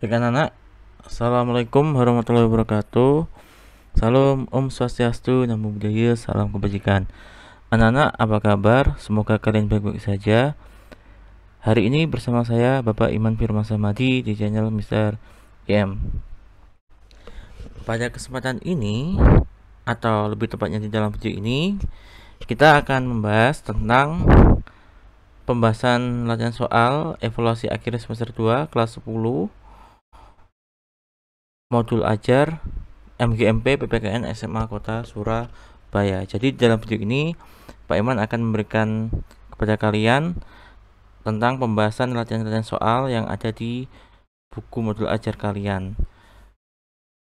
Baik anak-anak, Assalamualaikum warahmatullahi wabarakatuh. Salam Om Swastiastu, Namo Buddhaya, salam kebajikan. Anak-anak, apa kabar? Semoga kalian baik-baik saja. Hari ini bersama saya Bapak Iman Firman Samadi di channel Mr. IM. Pada kesempatan ini, atau lebih tepatnya di dalam video ini, kita akan membahas tentang pembahasan latihan soal evaluasi akhir semester 2 kelas 10 modul ajar MGMP PPKN SMA Kota Surabaya. Jadi dalam video ini Pak Iman akan memberikan kepada kalian tentang pembahasan latihan-latihan soal yang ada di buku modul ajar kalian.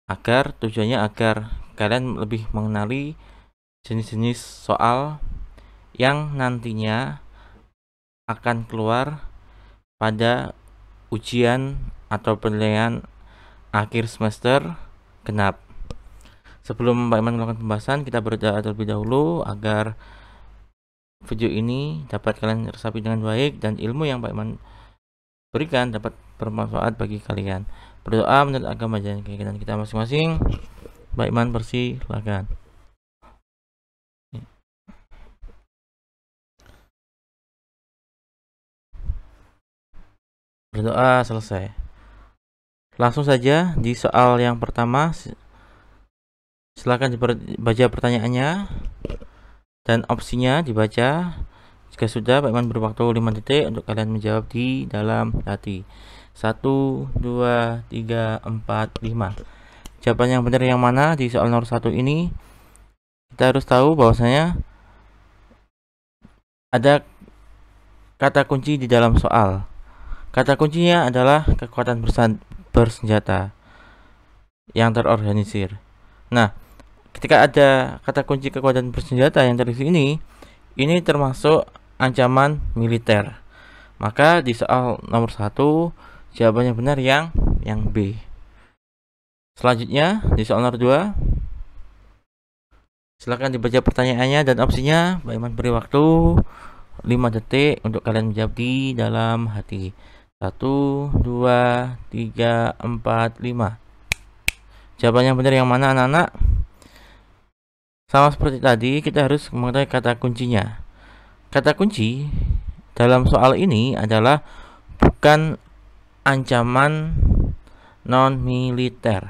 Tujuannya agar kalian lebih mengenali jenis-jenis soal yang nantinya akan keluar pada ujian atau penilaian akhir semester genap. Sebelum Pak Iman melakukan pembahasan, kita berdoa terlebih dahulu agar video ini dapat kalian resapi dengan baik dan ilmu yang Pak Iman berikan dapat bermanfaat bagi kalian. Berdoa menurut agama dan keyakinan kita masing-masing. Pak Iman persilakan. Berdoa selesai. Langsung saja di soal yang pertama. Silakan dibaca pertanyaannya dan opsinya dibaca. Jika sudah, Pak Iman beri waktu 5 detik untuk kalian menjawab di dalam hati. 1, 2, 3, 4, 5. Jawaban yang benar yang mana di soal nomor 1 ini? Kita harus tahu bahwasanya ada kata kunci di dalam soal. Kata kuncinya adalah kekuatan bersenjata yang terorganisir. Nah, ketika ada kata kunci kekuatan bersenjata yang terisi ini termasuk ancaman militer. Maka di soal nomor 1 jawabannya benar yang B. Selanjutnya di soal nomor 2, silakan dibaca pertanyaannya dan opsinya. Pak Iman beri waktu 5 detik untuk kalian menjawab di dalam hati. 1, 2, 3, 4, 5. Jawaban yang benar yang mana anak-anak? Sama seperti tadi, kita harus mengetahui kata kuncinya. Kata kunci dalam soal ini adalah bukan ancaman non-militer.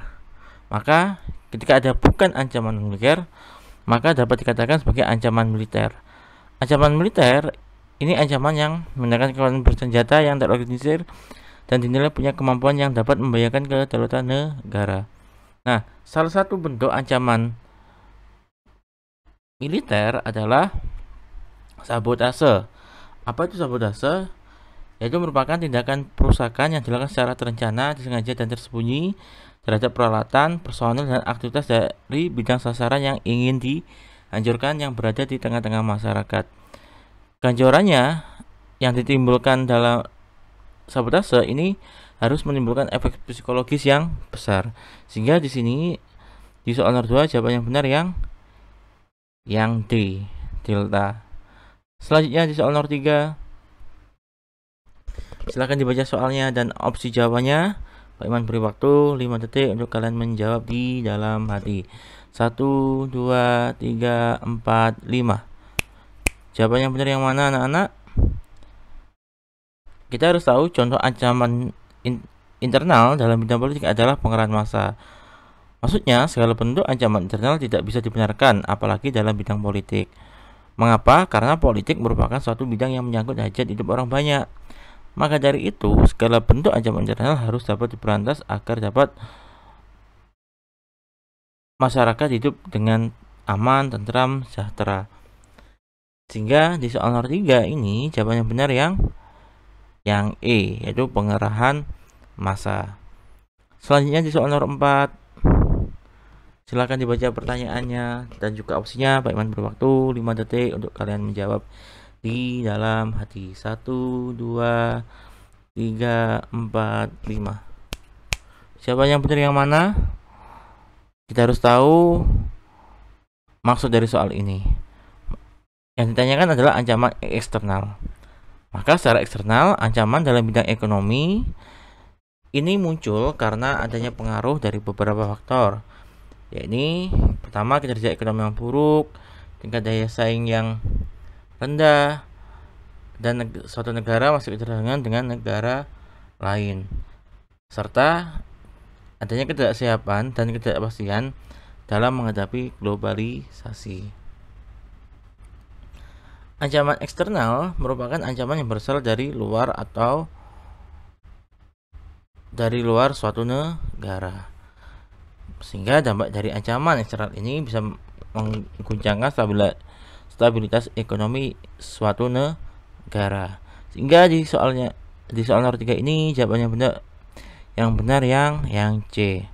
Maka ketika ada bukan ancaman non-militer, maka dapat dikatakan sebagai ancaman militer. Ancaman militer ini ancaman yang menggunakan kekuatan bersenjata yang terorganisir dan dinilai punya kemampuan yang dapat membahayakan kedaulatan negara. Nah, salah satu bentuk ancaman militer adalah sabotase. Apa itu sabotase? Yaitu merupakan tindakan perusakan yang dilakukan secara terencana, disengaja dan tersembunyi terhadap peralatan, personil, dan aktivitas dari bidang sasaran yang ingin dihancurkan yang berada di tengah-tengah masyarakat. Kehancurannya yang ditimbulkan dalam sabotase ini harus menimbulkan efek psikologis yang besar. Sehingga di sini di soal nomor 2 jawaban yang benar yang D, delta. Selanjutnya di soal nomor 3, silakan dibaca soalnya dan opsi jawabannya. Pak Iman beri waktu 5 detik untuk kalian menjawab di dalam hati. 1, 2, 3, 4, 5. Jawaban yang benar yang mana anak-anak? Kita harus tahu contoh ancaman internal dalam bidang politik adalah pengerahan massa. Maksudnya, segala bentuk ancaman internal tidak bisa dibenarkan, apalagi dalam bidang politik. Mengapa? Karena politik merupakan suatu bidang yang menyangkut hajat hidup orang banyak. Maka dari itu, segala bentuk ancaman internal harus dapat diberantas agar dapat masyarakat hidup dengan aman, tentram, sejahtera. Sehingga di soal nomor 3 ini jawaban yang benar yang E, yaitu pengerahan massa. Selanjutnya di soal nomor 4, silakan dibaca pertanyaannya dan juga opsinya. Pak Iman beri waktu 5 detik untuk kalian menjawab di dalam hati. 1, 2, 3, 4, 5. Jawaban yang benar yang mana? Kita harus tahu maksud dari soal ini. Yang ditanyakan adalah ancaman eksternal. Maka secara eksternal, ancaman dalam bidang ekonomi Ini muncul karena adanya pengaruh dari beberapa faktor, yakni pertama kinerja ekonomi yang buruk, tingkat daya saing yang rendah, dan suatu negara masih ketergantungan dengan negara lain, serta adanya ketidaksiapan dan ketidakpastian dalam menghadapi globalisasi. Ancaman eksternal merupakan ancaman yang berasal dari luar atau dari luar suatu negara, sehingga dampak dari ancaman eksternal ini bisa mengguncangkan stabilitas ekonomi suatu negara. Sehingga di soal nomor 3 ini jawabannya yang benar yang C.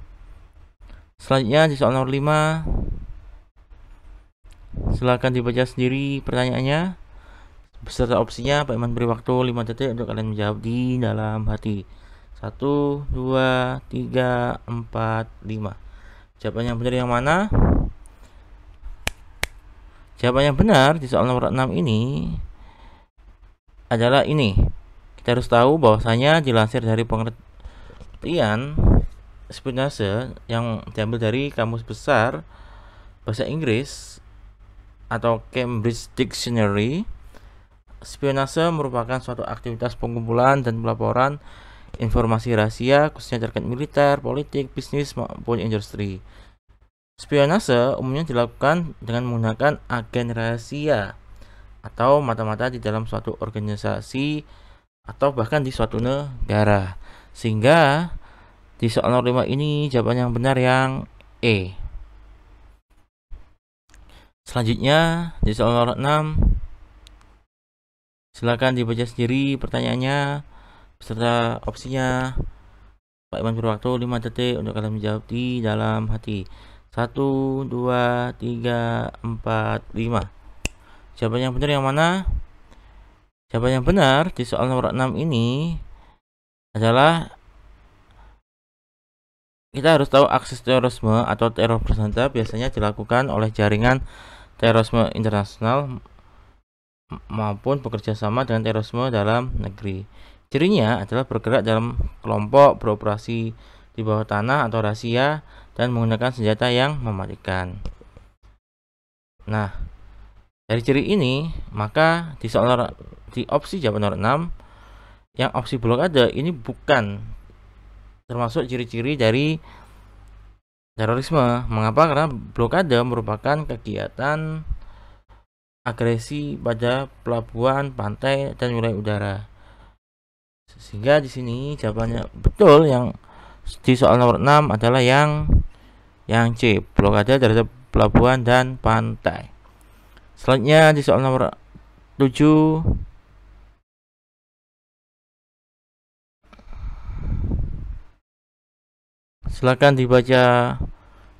Selanjutnya di soal nomor 5, silakan dibaca sendiri pertanyaannya beserta opsinya. Pak Iman beri waktu 5 detik untuk kalian menjawab di dalam hati. 1, 2, 3, 4, 5. Jawaban yang benar yang mana? Jawaban yang benar di soal nomor 6 ini adalah ini. Kita harus tahu bahwasanya dilansir dari pengertian spionase yang diambil dari Kamus Besar Bahasa Inggris atau Cambridge Dictionary, spionase merupakan suatu aktivitas pengumpulan dan pelaporan informasi rahasia khususnya terkait militer, politik, bisnis maupun industri. Spionase umumnya dilakukan dengan menggunakan agen rahasia atau mata-mata di dalam suatu organisasi atau bahkan di suatu negara. Sehingga di soal nomor 5 ini jawaban yang benar yang E. Selanjutnya di soal nomor 6, silakan dibaca sendiri pertanyaannya beserta opsinya. Pak Iman berwaktu 5 detik untuk kalian menjawab di dalam hati. 1, 2, 3, 4, 5. Jawaban yang benar yang mana? Jawaban yang benar di soal nomor 6 ini adalah kita harus tahu aksi terorisme atau teror bersenjata biasanya dilakukan oleh jaringan terorisme internasional maupun bekerja sama dengan terorisme dalam negeri. Cirinya adalah bergerak dalam kelompok, beroperasi di bawah tanah atau rahasia, dan menggunakan senjata yang mematikan. Nah, dari ciri ini, maka di opsi jawaban nomor 6, yang opsi blokade ini bukan termasuk ciri-ciri dari terorisme. Mengapa? Karena blokade merupakan kegiatan agresi pada pelabuhan, pantai, dan wilayah udara. Sehingga di sini jawabannya betul yang di soal nomor 6 adalah yang C, blokade terhadap pelabuhan dan pantai. Selanjutnya di soal nomor 7, silakan dibaca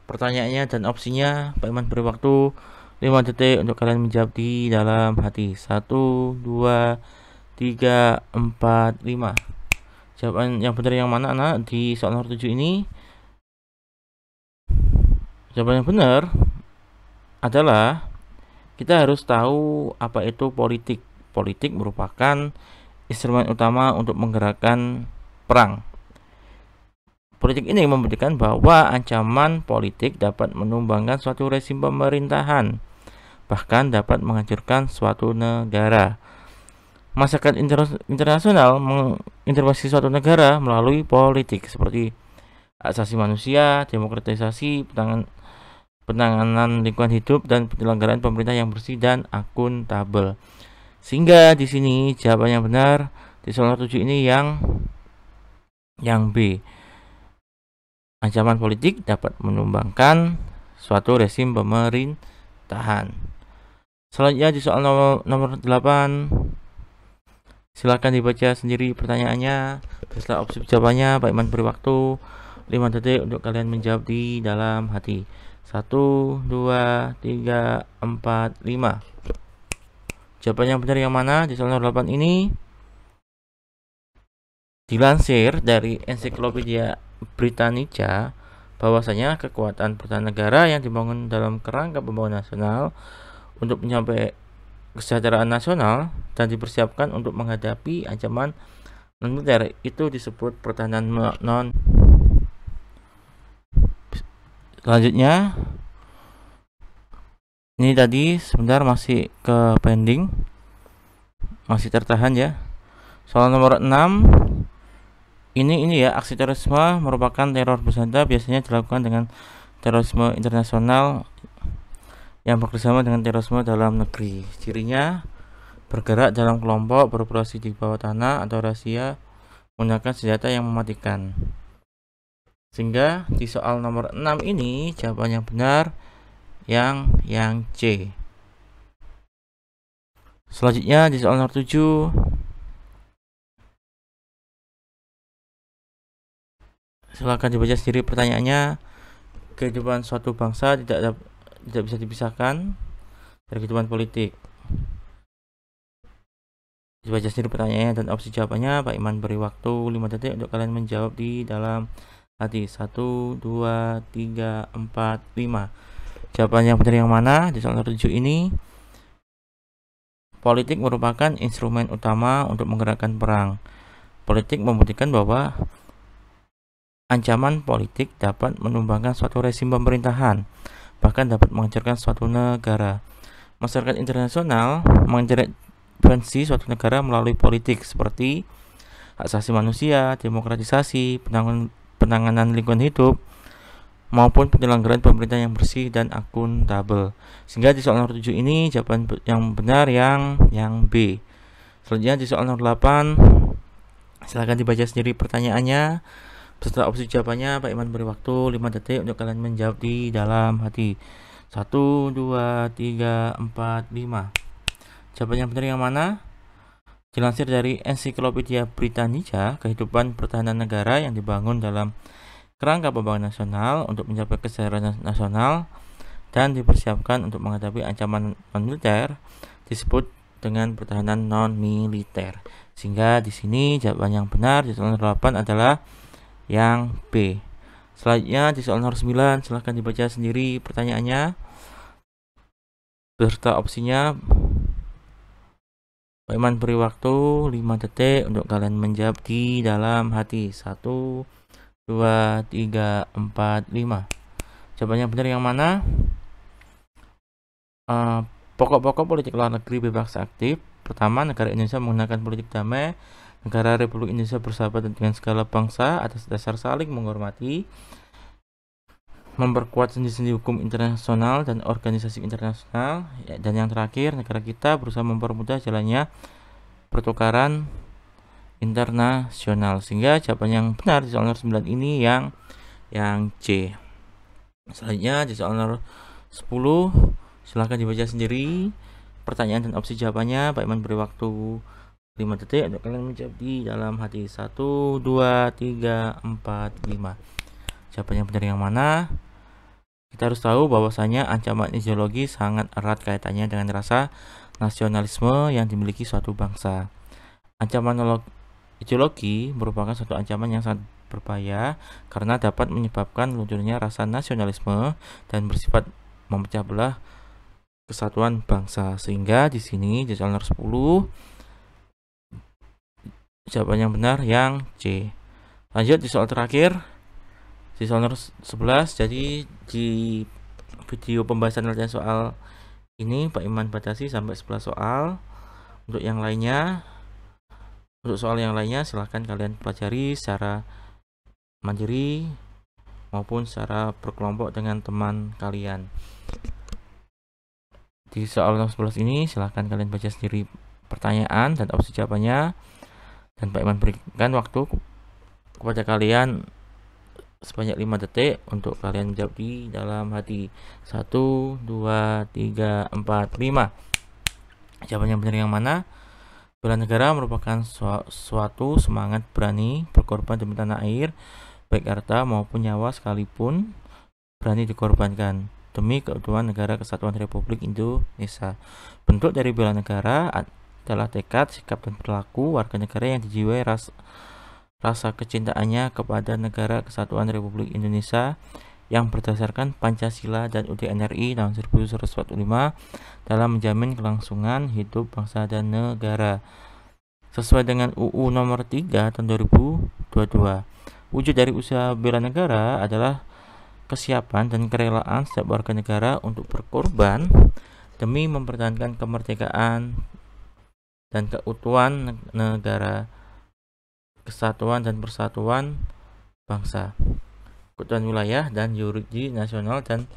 pertanyaannya dan opsinya. Pak Iman beri waktu 5 detik untuk kalian menjawab di dalam hati. 1, 2, 3, 4, 5. Jawaban yang benar yang mana anak di soal nomor 7 ini? Jawaban yang benar adalah kita harus tahu apa itu politik. Politik merupakan instrumen utama untuk menggerakkan perang. Politik ini membuktikan bahwa ancaman politik dapat menumbangkan suatu rezim pemerintahan, bahkan dapat menghancurkan suatu negara. Masyarakat internasional mengintervensi suatu negara melalui politik seperti asasi manusia, demokratisasi, penanganan lingkungan hidup, dan penyelenggaraan pemerintah yang bersih dan akuntabel. Sehingga di sini jawaban yang benar di soal 7 ini yang B. Ancaman politik dapat menumbangkan suatu rezim pemerintahan. Selanjutnya di soal nomor 8, silakan dibaca sendiri pertanyaannya beserta opsi jawabannya. Pak Iman beri waktu 5 detik untuk kalian menjawab di dalam hati. 1, 2, 3, 4, 5. Jawaban yang benar yang mana di soal nomor 8 ini? Dilansir dari Ensiklopedia Britannica bahwasanya kekuatan pertahanan negara yang dibangun dalam kerangka pembangunan nasional untuk mencapai kesejahteraan nasional dan dipersiapkan untuk menghadapi ancaman non-militer itu disebut pertahanan non. Selanjutnya ini tadi sebentar masih ke pending, masih tertahan ya. Soal nomor 6 ini ya, aksi terorisme merupakan teror bersenjata biasanya dilakukan dengan terorisme internasional yang bekerjasama dengan terorisme dalam negeri. Cirinya bergerak dalam kelompok, beroperasi di bawah tanah atau rahasia, menggunakan senjata yang mematikan. Sehingga di soal nomor 6 ini jawaban yang benar yang C. Selanjutnya di soal nomor 7 silakan dibaca sendiri pertanyaannya. Kehidupan suatu bangsa tidak bisa dipisahkan dari kehidupan politik. Dibaca sendiri pertanyaannya dan opsi jawabannya. Pak Iman beri waktu 5 detik untuk kalian menjawab di dalam hati. 1, 2, 3, 4, 5. Jawaban yang benar yang mana? Di soal 7 ini, politik merupakan instrumen utama untuk menggerakkan perang. Politik membuktikan bahwa ancaman politik dapat menumbangkan suatu rezim pemerintahan, bahkan dapat menghancurkan suatu negara. Masyarakat internasional mengintervensi suatu negara melalui politik seperti hak asasi manusia, demokratisasi, penanganan lingkungan hidup, maupun penyelenggaraan pemerintahan yang bersih dan akuntabel. Sehingga di soal nomor 7 ini jawaban yang benar yang B. Selanjutnya di soal nomor 8 silakan dibaca sendiri pertanyaannya beserta opsi jawabannya. Pak Iman beri waktu 5 detik untuk kalian menjawab di dalam hati. 1, 2, 3, 4, 5. Jawaban yang benar yang mana? Dilansir dari Ensiklopedia Britannica, kehidupan pertahanan negara yang dibangun dalam kerangka pembangunan nasional untuk mencapai kesejahteraan nasional dan dipersiapkan untuk menghadapi ancaman non-militer disebut dengan pertahanan non-militer. Sehingga di sini jawaban yang benar di soal 8 adalah yang B. Selanjutnya di soal nomor 9 silahkan dibaca sendiri pertanyaannya beserta opsinya. Pak Iman beri waktu 5 detik untuk kalian menjawab di dalam hati. 1, 2, 3, 4, 5. Jawabannya benar yang mana? Pokok-pokok politik luar negeri bebas aktif. Pertama, negara Indonesia menggunakan politik damai. Negara Republik Indonesia bersahabat dengan segala bangsa atas dasar saling menghormati, memperkuat sendi-sendi hukum internasional dan organisasi internasional. Dan yang terakhir, negara kita berusaha mempermudah jalannya pertukaran internasional. Sehingga jawaban yang benar di soal nomor 9 ini yang C. Selanjutnya di soal nomor 10 silahkan dibaca sendiri pertanyaan dan opsi jawabannya. Pak Iman beri waktu 5 detik untuk kalian menjawab di dalam hati. 1, 2, 3, 4, 5. Jawaban yang benar yang mana? Kita harus tahu bahwasanya ancaman ideologi sangat erat kaitannya dengan rasa nasionalisme yang dimiliki suatu bangsa. Ancaman ideologi merupakan suatu ancaman yang sangat berbahaya karena dapat menyebabkan lunturnya rasa nasionalisme dan bersifat memecah belah kesatuan bangsa. Sehingga di sini di soal nomor 10 jawaban yang benar yang C. Lanjut di soal terakhir di soal nomor 11. Jadi di video pembahasan latihan soal ini Pak Iman batasi sampai 11 soal. Untuk soal yang lainnya silahkan kalian pelajari secara mandiri maupun secara berkelompok dengan teman kalian. Di soal nomor 11 ini silahkan kalian baca sendiri pertanyaan dan opsi jawabannya, dan Pak Iman berikan waktu kepada kalian sebanyak 5 detik untuk kalian menjawab di dalam hati. 1, 2, 3, 4, 5. Jawaban yang benar yang mana? Bela negara merupakan suatu semangat berani berkorban demi tanah air, baik harta maupun nyawa sekalipun berani dikorbankan demi keutuhan negara kesatuan Republik Indonesia. Bentuk dari bela negara adalah tekad, sikap, dan perilaku warga negara yang dijiwai rasa kecintaannya kepada negara kesatuan Republik Indonesia yang berdasarkan Pancasila dan UUD NRI tahun 1945 dalam menjamin kelangsungan hidup bangsa dan negara. sesuai dengan UU nomor 3 tahun 2022. Wujud dari usaha bela negara adalah kesiapan dan kerelaan setiap warga negara untuk berkorban demi mempertahankan kemerdekaan dan keutuhan negara, kesatuan dan persatuan bangsa, keutuhan wilayah dan yurisdiksi nasional, dan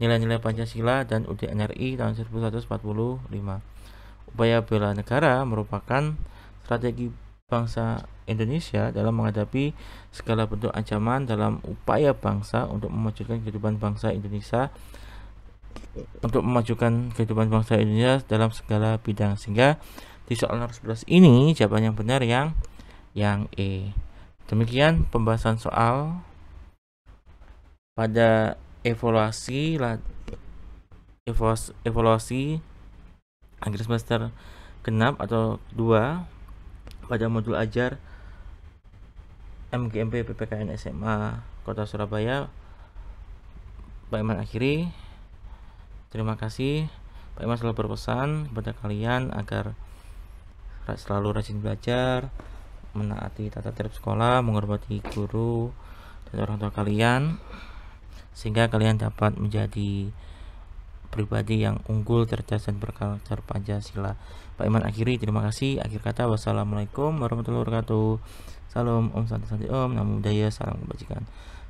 nilai-nilai Pancasila dan UUD NRI tahun 1945. Upaya bela negara merupakan strategi bangsa Indonesia dalam menghadapi segala bentuk ancaman dalam upaya bangsa untuk memajukan kehidupan bangsa Indonesia dalam segala bidang. Sehingga di soal nomor 11 ini jawaban yang benar yang E. Demikian pembahasan soal pada evaluasi akhir semester genap atau 2 pada modul ajar MGMP PPKN SMA Kota Surabaya. Pak Iman akhiri. Terima kasih. Pak Iman selalu berpesan kepada kalian agar selalu rajin belajar, menaati tata tertib sekolah, menghormati guru dan orang tua kalian, sehingga kalian dapat menjadi pribadi yang unggul, cerdas, dan berkarakter Pancasila. Pak Iman akhiri. Terima kasih. Akhir kata, wassalamualaikum warahmatullahi wabarakatuh. Salam, Om Santi Om, Namo Buddhaya, salam kebajikan.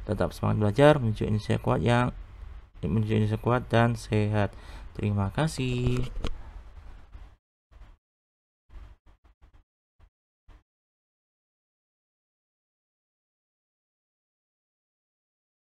Tetap semangat belajar menuju Indonesia kuat dan sehat. Terima kasih.